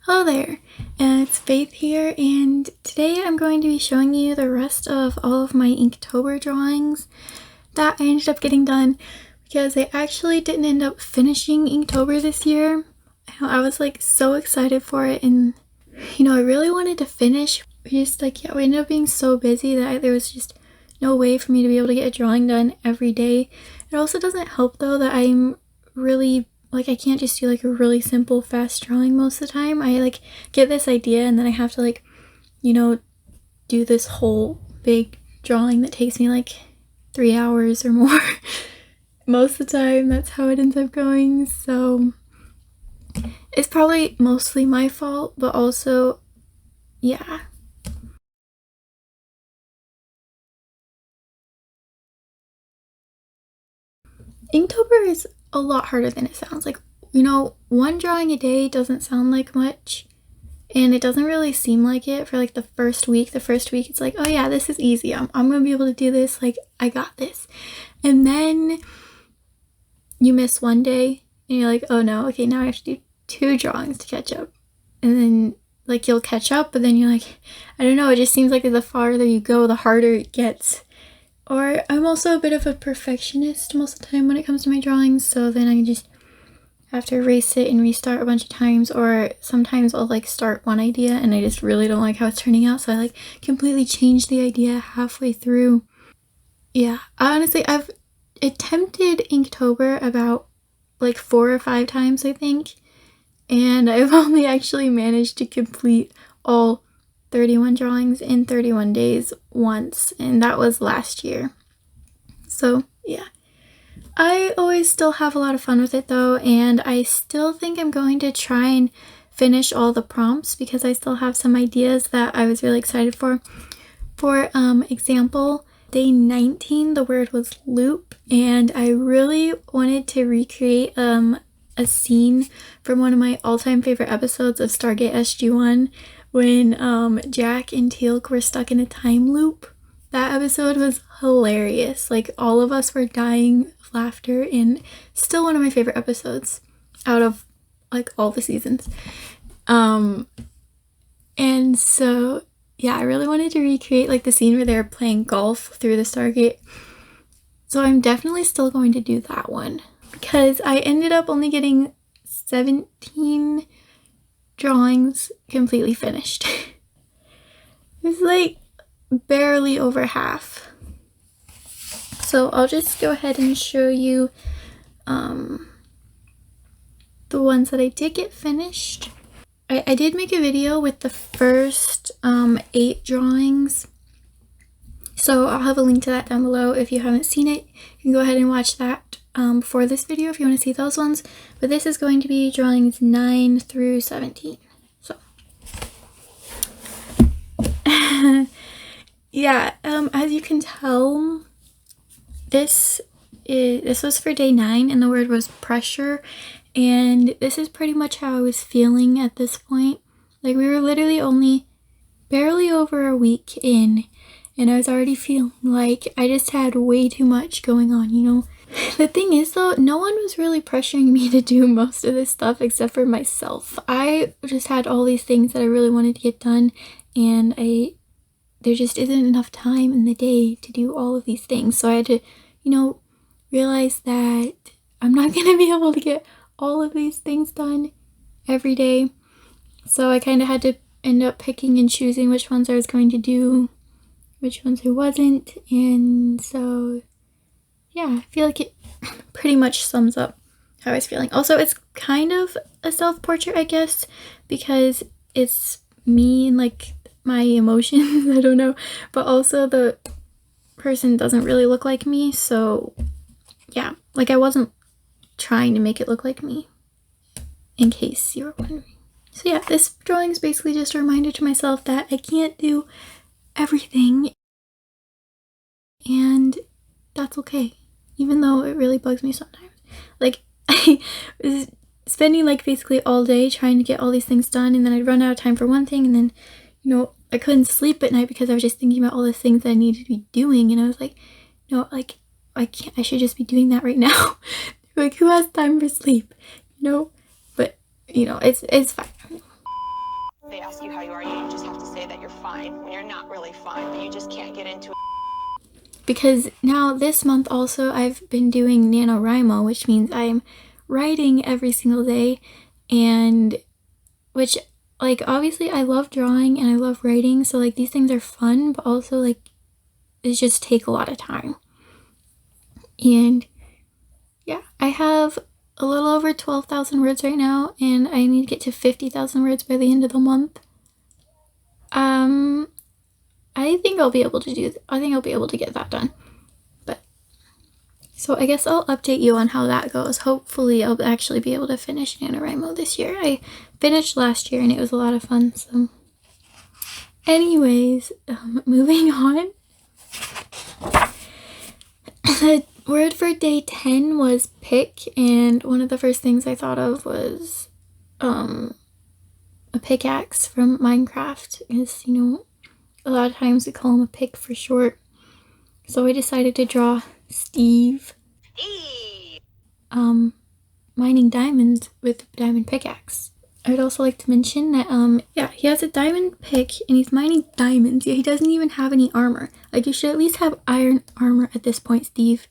Hello there, it's Faith here, and today I'm going to be showing you the rest of all of my Inktober drawings that I ended up getting done because I actually didn't end up finishing Inktober this year. I was like so excited for it, and I really wanted to finish. We ended up being so busy that there was just no way for me to be able to get a drawing done every day. It also doesn't help though that I'm really I can't just do a really simple fast drawing most of the time. I get this idea and then I have to do this whole big drawing that takes me 3 hours or more. Most of the time that's how it ends up going, so it's probably mostly my fault, but also yeah. Inktober is a lot harder than it sounds. One drawing a day doesn't sound like much, and it doesn't really seem like it for the first week. The first week it's oh yeah, this is easy. I'm gonna be able to do this. I got this. And then you miss one day and you're oh no, okay, now I have to do 2 drawings to catch up. And then you'll catch up, but then you're I don't know, it just seems the farther you go, the harder it gets. Or I'm also a bit of a perfectionist most of the time when it comes to my drawings, so then I just have to erase it and restart a bunch of times. Or sometimes I'll start one idea and I just really don't like how it's turning out, so I completely change the idea halfway through. Yeah, honestly, I've attempted Inktober about 4 or 5 times, I think, and I've only actually managed to complete all 31 drawings in 31 days once, and that was last year. So yeah, I always still have a lot of fun with it though, and I still think I'm going to try and finish all the prompts because I still have some ideas that I was really excited for. For example, day 19 the word was loop, and I really wanted to recreate a scene from one of my all-time favorite episodes of Stargate SG-1 when Jack and Teal'c were stuck in a time loop. That episode was hilarious. All of us were dying of laughter, and still one of my favorite episodes out of all the seasons. And so yeah, I really wanted to recreate the scene where they're playing golf through the Stargate. So I'm definitely still going to do that one because I ended up only getting 17 drawings completely finished. It's barely over half. So I'll just go ahead and show you the ones that I did get finished. I did make a video with the first 8 drawings, so I'll have a link to that down below. If you haven't seen it, you can go ahead and watch that before this video if you want to see those ones. But this is going to be drawings 9 through 17. So yeah, as you can tell, this was for day 9, and the word was pressure. And this is pretty much how I was feeling at this point. We were literally only barely over a week in, and I was already feeling I just had way too much going on, The thing is though, no one was really pressuring me to do most of this stuff except for myself. I just had all these things that I really wanted to get done, and there just isn't enough time in the day to do all of these things. So I had to, realize that I'm not going to be able to get all of these things done every day. So I kind of had to end up picking and choosing which ones I was going to do, which ones I wasn't. And so yeah, I feel like it pretty much sums up how I was feeling. Also, it's kind of a self-portrait, I guess, because it's me and my emotions. I don't know, but also the person doesn't really look like me, so yeah, I wasn't trying to make it look like me, in case you were wondering. So yeah, this drawing is basically just a reminder to myself that I can't do everything, and that's okay, even though it really bugs me sometimes. I was spending basically all day trying to get all these things done, and then I'd run out of time for one thing, and then I couldn't sleep at night because I was just thinking about all the things that I needed to be doing, and I was no, I should just be doing that right now. Who has time for sleep? But it's fine. how you are. You just have to say that you're fine when you're not really fine, but you just can't get into it. Because now this month also I've been doing Nanowrimo, which means I'm writing every single day, and which, like, obviously I love drawing and I love writing, so like these things are fun, but also like it just take a lot of time. And yeah, I have a little over 12,000 words right now, and I need to get to 50,000 words by the end of the month. I think I'll be able to get that done. But so I guess I'll update you on how that goes. Hopefully I'll actually be able to finish Nanowrimo this year. I finished last year and it was a lot of fun. So anyways, moving on. The word for day 10 was pick, and one of the first things I thought of was a pickaxe from Minecraft. Is, you know, a lot of times we call him a pick for short. So I decided to draw Steve mining diamonds with a diamond pickaxe. I'd also like to mention that yeah, he has a diamond pick and he's mining diamonds. Yeah, he doesn't even have any armor. Like, you should at least have iron armor at this point, Steve.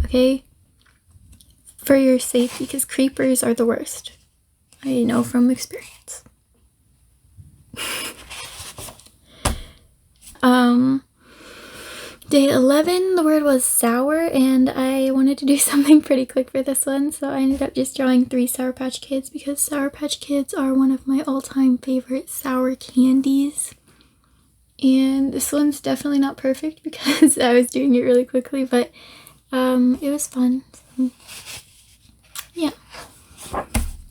Okay? For your safety, because creepers are the worst. I know from experience. Day 11, the word was sour, and I wanted to do something pretty quick for this one, so I ended up just drawing 3 Sour Patch Kids, because Sour Patch Kids are one of my all-time favorite sour candies. And this one's definitely not perfect because I was doing it really quickly, but it was fun. So, yeah.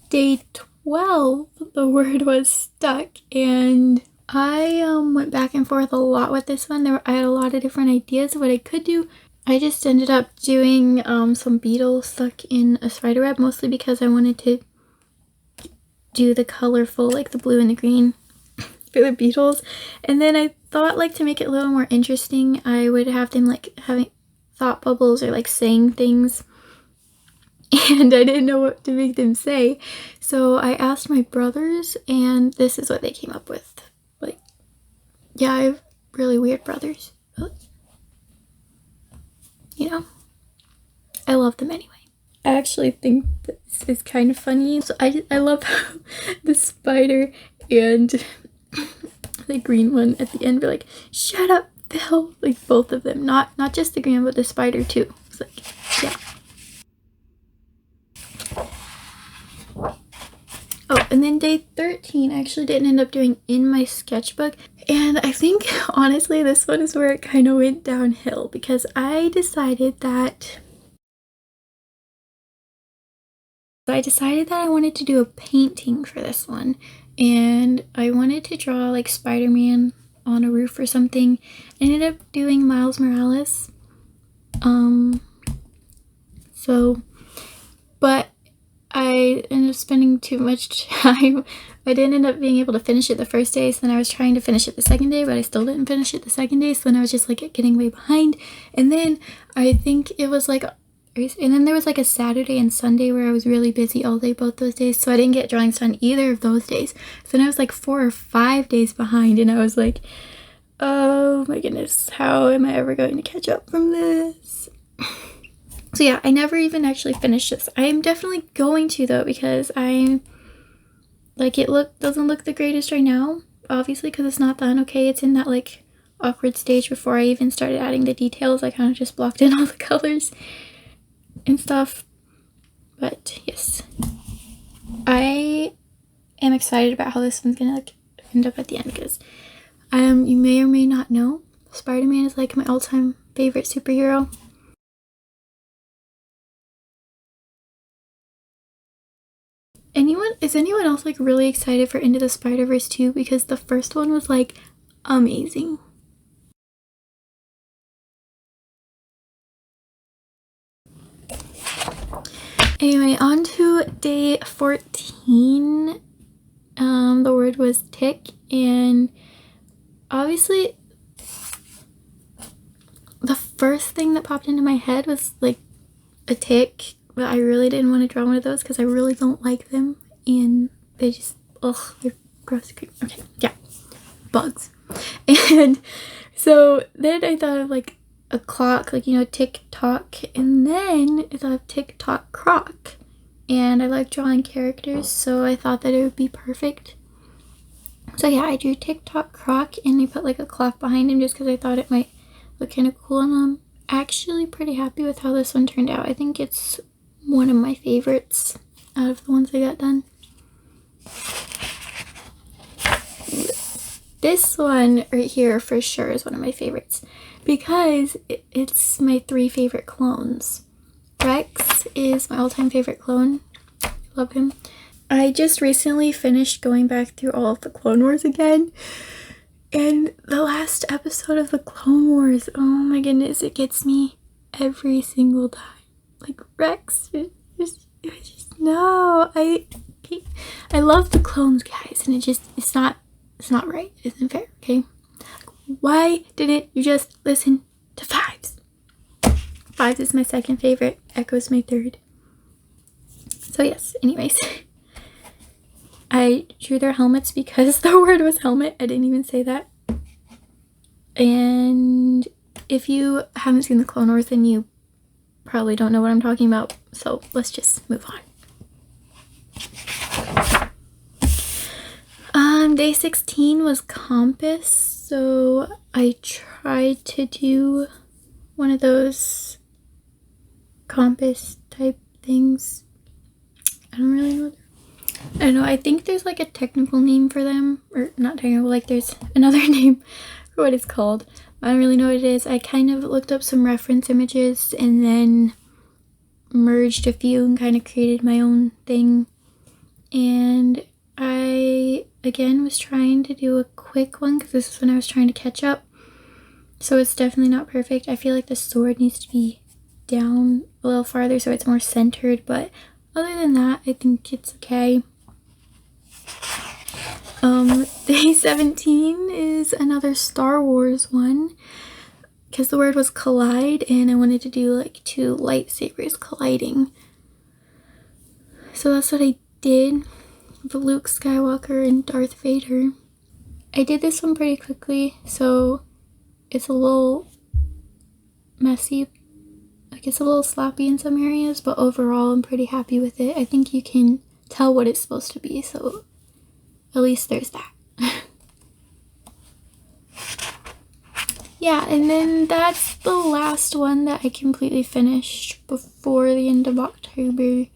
Day 12, the word was stuck, and I went back and forth a lot with this one. I had a lot of different ideas of what I could do. I just ended up doing some beetles stuck in a spider web, mostly because I wanted to do the colorful, like the blue and the green for the beetles. And then I thought, like, to make it a little more interesting, I would have them like having thought bubbles or like saying things. And I didn't know what to make them say. So I asked my brothers, and this is what they came up with. Like, yeah, I have really weird brothers. But, you know, I love them anyway. I actually think this is kind of funny. So I love how the spider and the green one at the end were like, "Shut up, Bill." Like, both of them. Not just the green one, but the spider too. It's like, yeah. Oh, and then day 13 I actually didn't end up doing in my sketchbook. And I think, honestly, this one is where it kind of went downhill, because I decided that I wanted to do a painting for this one. And I wanted to draw like Spider-Man on a roof or something. I ended up doing Miles Morales. But I ended up spending too much time. I didn't end up being able to finish it the first day, so then I was trying to finish it the second day, but I still didn't finish it the second day, so then I was just like getting way behind. And then I think it was like, and then there was like a Saturday and Sunday where I was really busy all day both those days, so I didn't get drawings done either of those days. So then I was like 4 or 5 days behind, and I was like, oh my goodness, how am I ever going to catch up from this? So yeah, I never even actually finished this. I am definitely going to, though, because I'm like, doesn't look the greatest right now, obviously, because it's not done. Okay, it's in that like awkward stage before I even started adding the details. I kind of just blocked in all the colors and stuff. But yes, I am excited about how this one's gonna like end up at the end, because you may or may not know, Spider-Man is like my all-time favorite superhero. Is anyone else like really excited for Into the Spider-Verse 2? Because the first one was like amazing. Anyway, on to day 14. The word was tick, and obviously the first thing that popped into my head was like a tick, but I really didn't want to draw one of those because I really don't like them, and they just, ugh, they're gross. Okay, yeah, bugs. And so then I thought of like a clock, like, you know, tick-tock, and then I thought of tick-tock Croc. And I like drawing characters, so I thought that it would be perfect. So yeah, I drew tick-tock Croc, and I put like a clock behind him just because I thought it might look kind of cool, and I'm actually pretty happy with how this one turned out. I think it's one of my favorites out of the ones I got done. This one right here for sure is one of my favorites because it's my 3 favorite clones. Rex is my all-time favorite clone. I love him. I just recently finished going back through all of the Clone Wars again. And the last episode of the Clone Wars, oh my goodness, it gets me every single time. Like Rex, no, I love the clones, guys, and it's not right. It isn't fair, okay? Why didn't you just listen to Fives? Fives is my second favorite. Echo's my third. So yes, anyways. I drew their helmets because the word was helmet. I didn't even say that. And if you haven't seen the Clone Wars, then you probably don't know what I'm talking about. So let's just move on. Day 16 was compass. So I tried to do one of those compass type things. I don't really know. I don't know, I think there's like a technical name for them, or not technical, like there's another name for what it's called. I don't really know what it is. I kind of looked up some reference images and then merged a few and kind of created my own thing. And I, again, was trying to do a quick one because this is when I was trying to catch up. So it's definitely not perfect. I feel like the sword needs to be down a little farther so it's more centered, but other than that, I think it's okay. Day 17 is another Star Wars one because the word was collide and I wanted to do like 2 lightsabers colliding. So that's what I did with Luke Skywalker and Darth Vader. I did this one pretty quickly, so it's a little messy. Like it's a little sloppy in some areas, but overall I'm pretty happy with it. I think you can tell what it's supposed to be, so at least there's that. Yeah, and then that's the last one that I completely finished before the end of October.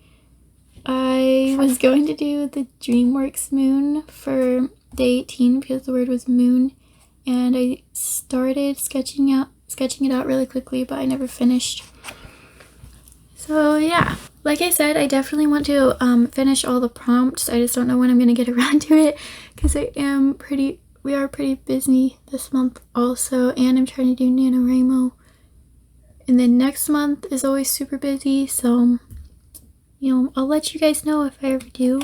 I was going to do the DreamWorks moon for day 18 because the word was moon, and I started sketching it out really quickly, but I never finished. So yeah, like I said, I definitely want to finish all the prompts. I just don't know when I'm gonna get around to it because we are pretty busy this month also, and I'm trying to do Nanowrimo. And then next month is always super busy, so you know, I'll let you guys know if I ever do.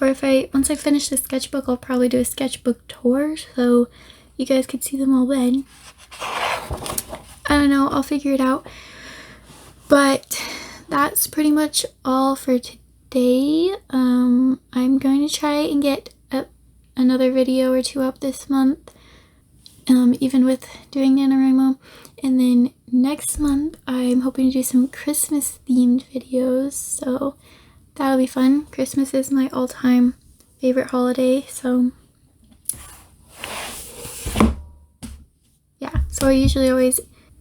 Or once I finish the sketchbook, I'll probably do a sketchbook tour so you guys could see them all then. I don't know, I'll figure it out. But that's pretty much all for today. I'm going to try and get another video or 2 up this month, even with doing NaNoWriMo. And then next month, I'm hoping to do some Christmas themed videos, so that'll be fun. Christmas is my all-time favorite holiday, so yeah. So I usually always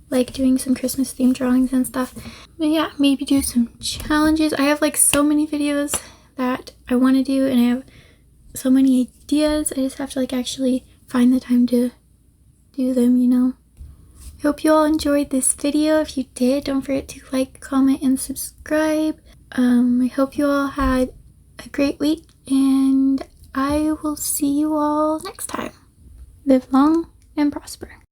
like doing some Christmas themed drawings and stuff. But yeah, maybe do some challenges. I have like so many videos that I want to do, and I have so many ideas. I just have to like actually find the time to do them, you know. I hope you all enjoyed this video. If you did, don't forget to like, comment, and subscribe. I hope you all had a great week, and I will see you all next time. Live long and prosper.